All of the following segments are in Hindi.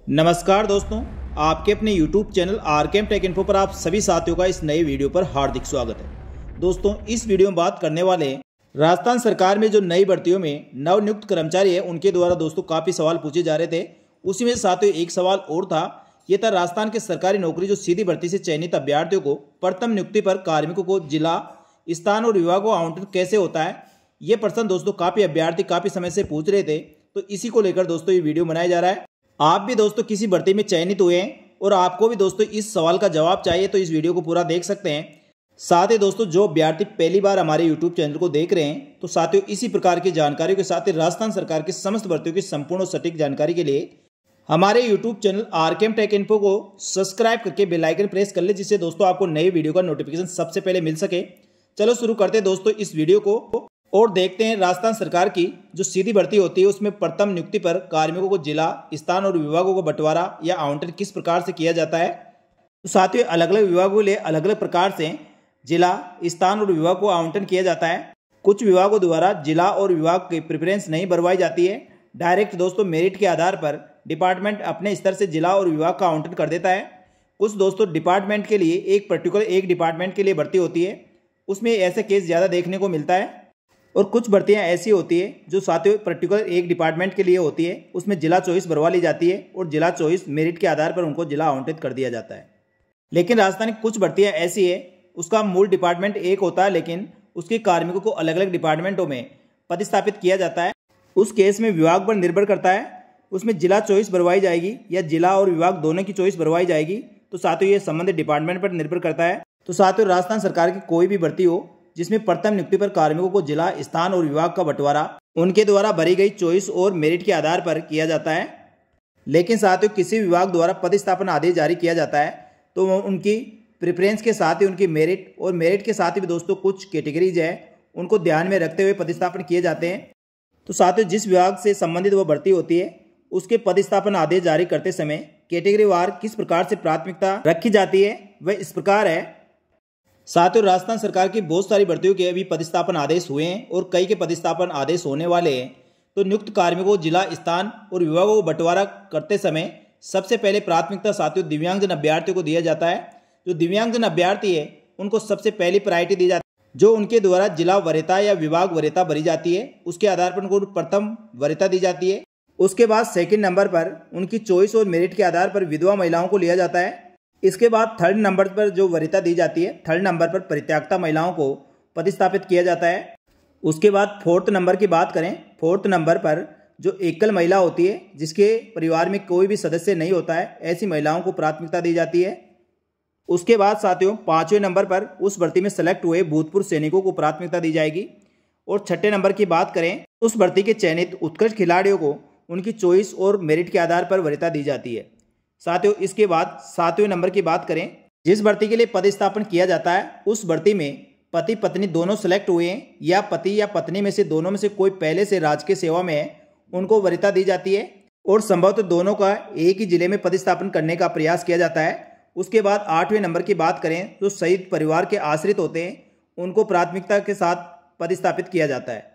नमस्कार दोस्तों, आपके अपने YouTube channel RKM take info पर आप सभी साथियों का इस नए वीडियो पर हार्दिक स्वागत है। दोस्तों, इस वीडियो में बात करने वाले राजस्थान सरकार में जो नई भर्तियों में नवनियुक्त कर्मचारी है उनके द्वारा दोस्तों काफ़ी सवाल पूछे जा रहे थे। उसी में साथियों एक सवाल और था, ये था राजस्थान के सरकारी नौकरी जो सीधी भर्ती से चयनित अभ्यर्थियों को प्रथम नियुक्ति पर कार्मिकों को जिला, स्थान और विभाग को आवंटन कैसे होता है। ये प्रश्न दोस्तों काफ़ी अभ्यर्थी काफ़ी समय से पूछ रहे थे, तो इसी को लेकर दोस्तों ये वीडियो बनाया जा रहा है। आप भी दोस्तों किसी भर्ती में चयनित हुए हैं और आपको भी दोस्तों इस सवाल का जवाब चाहिए तो इस वीडियो को पूरा देख सकते हैं। साथ ही दोस्तों जो अभ्यर्थी पहली बार हमारे YouTube चैनल को देख रहे हैं तो साथियों इसी प्रकार की जानकारियों के साथ ही राजस्थान सरकार की समस्त भर्तियों की संपूर्ण और सटीक जानकारी के लिए हमारे YouTube channel RKM take info को सब्सक्राइब करके बेल आइकन प्रेस कर ले, जिससे दोस्तों आपको नए वीडियो का नोटिफिकेशन सबसे पहले मिल सके। चलो शुरू करते हैं दोस्तों इस वीडियो को और देखते हैं राजस्थान सरकार की जो सीधी भर्ती होती है उसमें प्रथम नियुक्ति पर कार्मिकों को जिला, स्थान और विभागों को बंटवारा या आवंटन किस प्रकार से किया जाता है। तो साथियों अलग अलग विभागों के लिए अलग अलग प्रकार से जिला, स्थान और विभाग को आवंटन किया जाता है। कुछ विभागों द्वारा जिला और विभाग की प्रेफरेंस नहीं बढ़वाई जाती है। डायरेक्ट दोस्तों मेरिट के आधार पर डिपार्टमेंट अपने स्तर से जिला और विभाग का आवंटन कर देता है। कुछ दोस्तों डिपार्टमेंट के लिए एक डिपार्टमेंट के लिए भर्ती होती है, उसमें ऐसे केस ज़्यादा देखने को मिलता है। और कुछ भर्तियां ऐसी होती है जो साथियों पर्टिकुलर एक डिपार्टमेंट के लिए होती है, उसमें जिला चॉइस भरवा ली जाती है और जिला चॉइस मेरिट के आधार पर उनको जिला आवंटित कर दिया जाता है। लेकिन राजस्थान की कुछ भर्तियां ऐसी है उसका मूल डिपार्टमेंट एक होता है लेकिन उसके कार्मिकों को अलग अलग डिपार्टमेंटों में पदस्थापित किया जाता है। उस केस में विभाग पर निर्भर करता है, उसमें जिला चॉइस भरवाई जाएगी या जिला और विभाग दोनों की चॉइस भरवाई जाएगी। तो साथियों ये संबंधित डिपार्टमेंट पर निर्भर करता है। तो साथियों राजस्थान सरकार की कोई भी भर्ती हो जिसमें प्रथम नियुक्ति पर कार्मिकों को जिला, स्थान और विभाग का बंटवारा उनके द्वारा भरी गई चॉइस और मेरिट के आधार पर किया जाता है। लेकिन साथियों किसी विभाग द्वारा पदस्थापना आदेश जारी किया जाता है तो उनकी प्रेफरेंस के साथ ही उनकी मेरिट और मेरिट के साथ ही भी दोस्तों कुछ कैटेगरीज है उनको ध्यान में रखते हुए पदस्थापन किए जाते हैं। तो साथियों जिस विभाग से संबंधित वो भर्ती होती है उसके पदस्थापना आदेश जारी करते समय कैटेगरी वार किस प्रकार से प्राथमिकता रखी जाती है वह इस प्रकार है। साथियों राजस्थान सरकार की बहुत सारी भर्तियों के अभी पदस्थापन आदेश हुए हैं और कई के पदस्थापन आदेश होने वाले हैं। तो नियुक्त कार्मिकों को जिला, स्थान और विभागों को बंटवारा करते समय सबसे पहले प्राथमिकता साथियों दिव्यांगजन अभ्यर्थियों को दिया जाता है। जो दिव्यांगजन अभ्यर्थी है उनको सबसे पहली प्रायोरिटी दी जाती है, जो उनके द्वारा जिला वरीयता या विभाग वरीयता भरी जाती है उसके आधार पर उनको प्रथम वरीयता दी जाती है। उसके बाद सेकेंड नंबर पर उनकी चॉइस और मेरिट के आधार पर विधवा महिलाओं को लिया जाता है। इसके बाद थर्ड नंबर पर जो वरीयता दी जाती है, थर्ड नंबर पर परित्यक्ता महिलाओं को पदस्थापित किया जाता है। उसके बाद फोर्थ नंबर की बात करें, फोर्थ नंबर पर जो एकल महिला होती है जिसके परिवार में कोई भी सदस्य नहीं होता है, ऐसी महिलाओं को प्राथमिकता दी जाती है। उसके बाद साथियों पांचवें नंबर पर उस भर्ती में सेलेक्ट हुए भूतपूर्व सैनिकों को प्राथमिकता दी जाएगी। और छठे नंबर की बात करें, उस भर्ती के चयनित उत्कृष्ट खिलाड़ियों को उनकी चॉइस और मेरिट के आधार पर वरीयता दी जाती है। साथियों इसके बाद सातवें नंबर की बात करें, जिस भर्ती के लिए पदस्थापन किया जाता है उस भर्ती में पति पत्नी दोनों सेलेक्ट हुए हैं या पति या पत्नी में से दोनों में से कोई पहले से राजकीय सेवा में है, उनको वरीयता दी जाती है और संभवतः दोनों का एक ही जिले में पदस्थापन करने का प्रयास किया जाता है। उसके बाद आठवें नंबर की बात करें, जो शहीद परिवार के आश्रित होते हैं उनको प्राथमिकता के साथ पदस्थापित किया जाता है।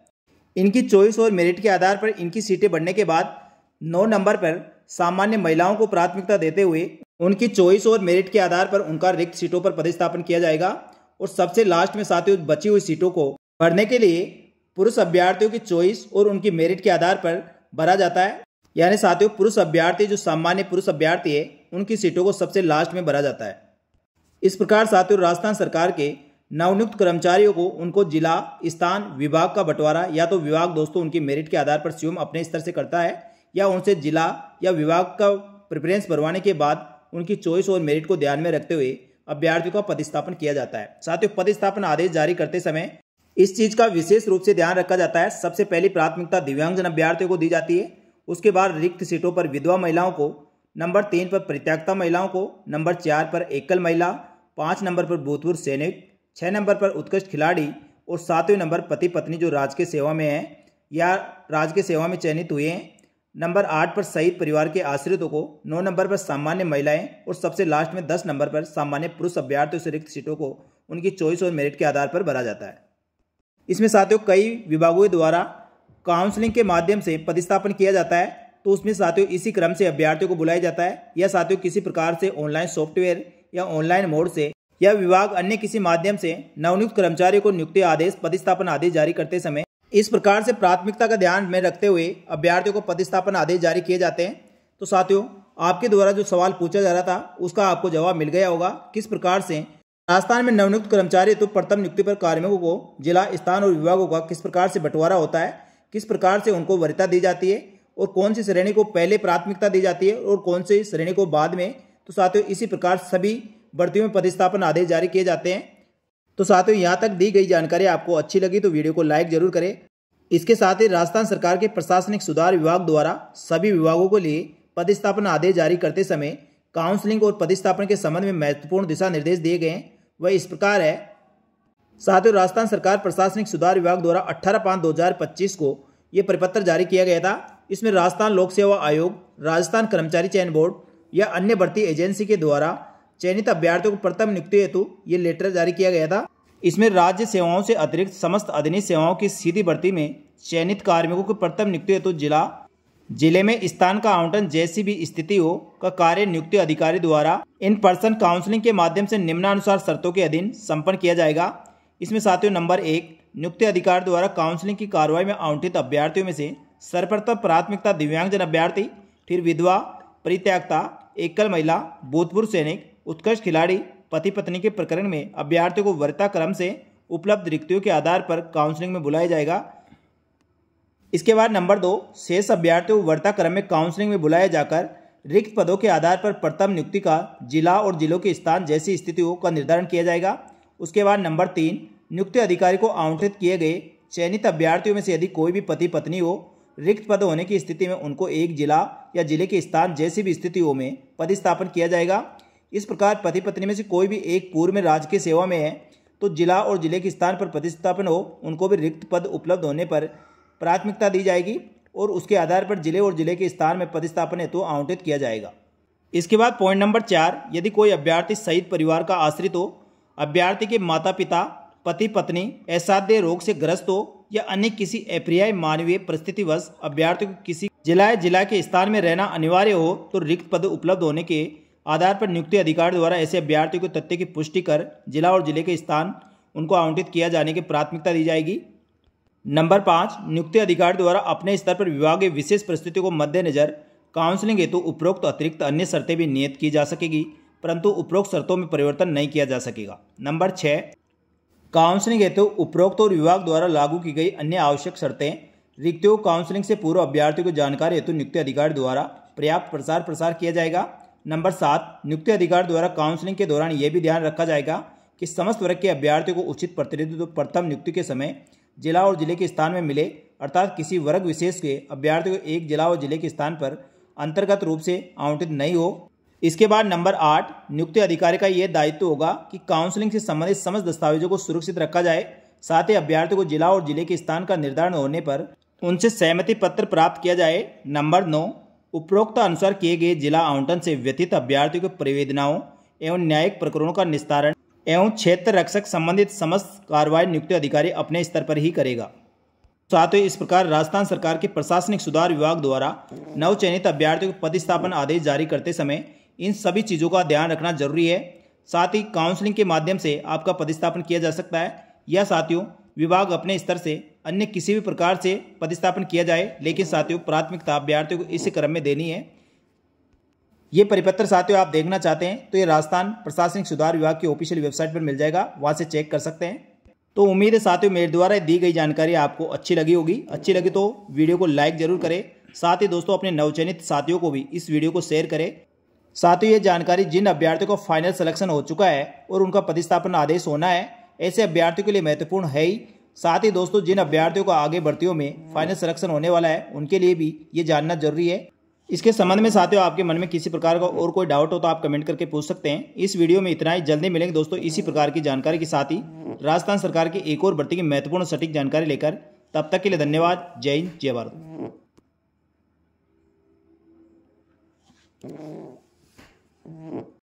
इनकी चॉइस और मेरिट के आधार पर इनकी सीटें बढ़ने के बाद 9 नंबर पर सामान्य महिलाओं को प्राथमिकता देते हुए उनकी चॉइस और मेरिट के आधार पर उनका रिक्त सीटों पर पदस्थापन किया जाएगा। और सबसे लास्ट में साथियों बची हुई सीटों को भरने के लिए पुरुष अभ्यर्थियों की चॉइस और उनकी मेरिट के आधार पर भरा जाता है। यानी साथियों पुरुष अभ्यर्थी जो सामान्य पुरुष अभ्यर्थी है उनकी सीटों को सबसे लास्ट में भरा जाता है। इस प्रकार साथियों राजस्थान सरकार के नवनियुक्त कर्मचारियों को उनको जिला, स्थान, विभाग का बंटवारा या तो विभाग दोस्तों उनकी मेरिट के आधार पर स्वयं अपने स्तर से करता है या उनसे जिला या विभाग का प्रेफरेंस भरवाने के बाद उनकी चॉइस और मेरिट को ध्यान में रखते हुए अभ्यर्थियों का पदस्थापन किया जाता है। साथियों पदस्थापन आदेश जारी करते समय इस चीज का विशेष रूप से ध्यान रखा जाता है। सबसे पहली प्राथमिकता दिव्यांगजन अभ्यर्थियों को दी जाती है, उसके बाद रिक्त सीटों पर विधवा महिलाओं को, नंबर 3 पर परित्यक्ता महिलाओं को, नंबर 4 पर एकल महिला, 5 नंबर पर भूतपूर्व सैनिक, 6 नंबर पर उत्कृष्ट खिलाड़ी और 7वें नंबर पति पत्नी जो राजकीय सेवा में है या राजकीय सेवा में चयनित हुए हैं, नंबर 8 पर शहीद परिवार के आश्रितों को, 9 नंबर पर सामान्य महिलाएं और सबसे लास्ट में 10 नंबर पर सामान्य पुरुष अभ्यर्थियों से रिक्त सीटों को उनकी चॉइस और मेरिट के आधार पर भरा जाता है। इसमें साथियों कई विभागों द्वारा काउंसलिंग के माध्यम से पदस्थापन किया जाता है। तो उसमें साथियों इसी क्रम से अभ्यर्थियों को बुलाया जाता है, या साथियों किसी प्रकार से ऑनलाइन सॉफ्टवेयर या ऑनलाइन मोड से या विभाग अन्य किसी माध्यम से नवनियुक्त कर्मचारियों को नियुक्ति आदेश, पदस्थापन आदेश जारी करते समय इस प्रकार से प्राथमिकता का ध्यान में रखते हुए अभ्यर्थियों को पदस्थापन आदेश जारी किए जाते हैं। तो साथियों, आपके द्वारा जो सवाल पूछा जा रहा था उसका आपको जवाब मिल गया होगा। किस प्रकार से राजस्थान में नवनियुक्त कर्मचारी तो प्रथम नियुक्ति पर कार्मिकों को जिला, स्थान और विभागों का किस प्रकार से बंटवारा होता है, किस प्रकार से उनको वरीयता दी जाती है और कौन सी श्रेणी को पहले प्राथमिकता दी जाती है और कौन सी श्रेणी को बाद में। तो साथियों, इसी प्रकार सभी भर्तियों में पदस्थापन आदेश जारी किए जाते हैं। तो साथियों, यहाँ तक दी गई जानकारी आपको अच्छी लगी तो वीडियो को लाइक जरूर करें। इसके साथ ही राजस्थान सरकार के प्रशासनिक सुधार विभाग द्वारा सभी विभागों के लिए पदस्थापन आदेश जारी करते समय काउंसलिंग और पदस्थापन के संबंध में महत्वपूर्ण दिशा निर्देश दिए गए हैं, वह इस प्रकार है। साथियों, राजस्थान सरकार प्रशासनिक सुधार विभाग द्वारा 18/5/2025 को यह परिपत्र जारी किया गया था। इसमें राजस्थान लोक सेवा आयोग, राजस्थान कर्मचारी चयन बोर्ड या अन्य भर्ती एजेंसी के द्वारा चयनित अभ्यर्थियों को प्रथम नियुक्ति हेतु ये लेटर जारी किया गया था। इसमें राज्य सेवाओं से अतिरिक्त समस्त अधीनस्थ सेवाओं की सीधी भर्ती में चयनित कार्मिकों को प्रथम नियुक्ति हेतु जिले में स्थान का आवंटन जैसी भी स्थिति हो का कार्य नियुक्ति अधिकारी द्वारा इन पर्सन काउंसलिंग के माध्यम से निम्नानुसार शर्तों के अधीन संपन्न किया जाएगा। इसमें साथियों, नंबर 1, नियुक्ति अधिकारी द्वारा काउंसलिंग की कार्रवाई में आवंटित अभ्यर्थियों में से सर्वप्रथम प्राथमिकता दिव्यांगजन अभ्यर्थी, फिर विधवा, परित्यक्ता, एकल महिला, भूतपूर्व सैनिक, उत्कृष्ट खिलाड़ी, पति पत्नी के प्रकरण में अभ्यर्थियों को वरीयता क्रम से उपलब्ध रिक्तियों के आधार पर काउंसलिंग में बुलाया जाएगा। इसके बाद नंबर 2, शेष अभ्यर्थियों को वरीयता क्रम में काउंसलिंग में बुलाया जाकर रिक्त पदों के आधार पर प्रथम नियुक्ति का जिला और जिलों के स्थान जैसी स्थितियों का निर्धारण किया जाएगा। उसके बाद नंबर 3, नियुक्ति अधिकारी को आवंटित किए गए चयनित अभ्यर्थियों में से यदि कोई भी पति पत्नी हो, रिक्त पद होने की स्थिति में उनको एक जिला या जिले के स्थान जैसी भी स्थितियों में पदस्थापन किया जाएगा। इस प्रकार पति पत्नी में से कोई भी एक पूर्व में राजकीय सेवा में है तो जिला और जिले के स्थान पर पदस्थापन हो, उनको भी रिक्त पद उपलब्ध होने पर प्राथमिकता दी जाएगी और उसके आधार पर जिले और जिले के स्थान में पदस्थापन हेतु आवंटित किया जाएगा। इसके बाद पॉइंट नंबर 4, यदि कोई अभ्यर्थी शहीद परिवार का आश्रित हो, अभ्यर्थी के माता पिता, पति पत्नी असाध्य रोग से ग्रस्त हो या अन्य किसी अप्रिय मानवीय परिस्थितिवश अभ्यर्थी को किसी जिला के स्थान में रहना अनिवार्य हो तो रिक्त पद उपलब्ध होने के आधार पर नियुक्ति अधिकारी द्वारा ऐसे अभ्यर्थी को तथ्य की पुष्टि कर जिला और जिले के स्थान उनको आवंटित किया जाने की प्राथमिकता दी जाएगी। नंबर 5, नियुक्ति अधिकारी द्वारा अपने स्तर पर विभागीय विशेष परिस्थितियों को मद्देनजर काउंसलिंग हेतु उपरोक्त अतिरिक्त अन्य शर्तें भी नियत की जा सकेगी, परंतु उपरोक्त शर्तों में परिवर्तन नहीं किया जा सकेगा। नंबर 6, काउंसलिंग हेतु उपरोक्त और विभाग द्वारा लागू की गई अन्य आवश्यक शर्तें रिक्तियों काउंसलिंग से पूर्व अभ्यर्थियों को जानकारी हेतु नियुक्ति अधिकारी द्वारा पर्याप्त प्रचार प्रसार किया जाएगा। नंबर 7, नियुक्ति अधिकारी द्वारा काउंसलिंग के दौरान यह भी ध्यान रखा जाएगा कि समस्त वर्ग के अभ्यर्थियों को उचित प्रतिनिधित्व प्रथम नियुक्ति के समय जिला और जिले के स्थान में मिले, अर्थात किसी वर्ग विशेष के अभ्यर्थी को एक जिला और जिले के स्थान पर अंतर्गत रूप से आवंटित नहीं हो। इसके बाद नंबर 8, नियुक्ति अधिकारी का यह दायित्व होगा कि काउंसलिंग से संबंधित समस्त दस्तावेजों को सुरक्षित रखा जाए, साथ ही अभ्यर्थी को जिला और जिले के स्थान का निर्धारण होने पर उनसे सहमति पत्र प्राप्त किया जाए। नंबर 9, उपरोक्त अनुसार किए गए जिला आवंटन से व्यतीत अभ्यर्थियों को परिवेदनाओं एवं न्यायिक प्रकरणों का निस्तारण एवं क्षेत्र रक्षक संबंधित समस्त कार्रवाई नियुक्ति अधिकारी अपने स्तर पर ही करेगा। साथ ही इस प्रकार राजस्थान सरकार के प्रशासनिक सुधार विभाग द्वारा नवचयनित अभ्यर्थियों को पदस्थापन आदेश जारी करते समय इन सभी चीज़ों का ध्यान रखना जरूरी है। साथ ही काउंसलिंग के माध्यम से आपका पदस्थापन किया जा सकता है या साथियों विभाग अपने स्तर से अन्य किसी भी प्रकार से पदस्थापन किया जाए, लेकिन साथियों प्राथमिकता अभ्यर्थियों को इस क्रम में देनी है। ये परिपत्र साथियों आप देखना चाहते हैं तो ये राजस्थान प्रशासनिक सुधार विभाग की ऑफिशियल वेबसाइट पर मिल जाएगा, वहां से चेक कर सकते हैं। तो उम्मीद है साथियों मेरे द्वारा दी गई जानकारी आपको अच्छी लगी होगी। अच्छी लगी तो वीडियो को लाइक जरूर करें, साथ ही दोस्तों अपने नवचयनित साथियों को भी इस वीडियो को शेयर करें। साथ ही ये जानकारी जिन अभ्यर्थियों को फाइनल सिलेक्शन हो चुका है और उनका पदस्थापन आदेश होना है, ऐसे अभ्यर्थियों के लिए महत्वपूर्ण है ही। साथ ही दोस्तों जिन अभ्यर्थियों को आगे भर्तियों में फाइनल सिलेक्शन होने वाला है उनके लिए भी ये जानना जरूरी है। इसके संबंध में साथियों आपके मन में किसी प्रकार का और कोई डाउट हो तो आप कमेंट करके पूछ सकते हैं। इस वीडियो में इतना ही, जल्दी मिलेंगे दोस्तों इसी प्रकार की जानकारी के साथ ही राजस्थान सरकार की एक और भर्ती की महत्वपूर्ण सटीक जानकारी लेकर। तब तक के लिए धन्यवाद। जय हिंद, जय भारत।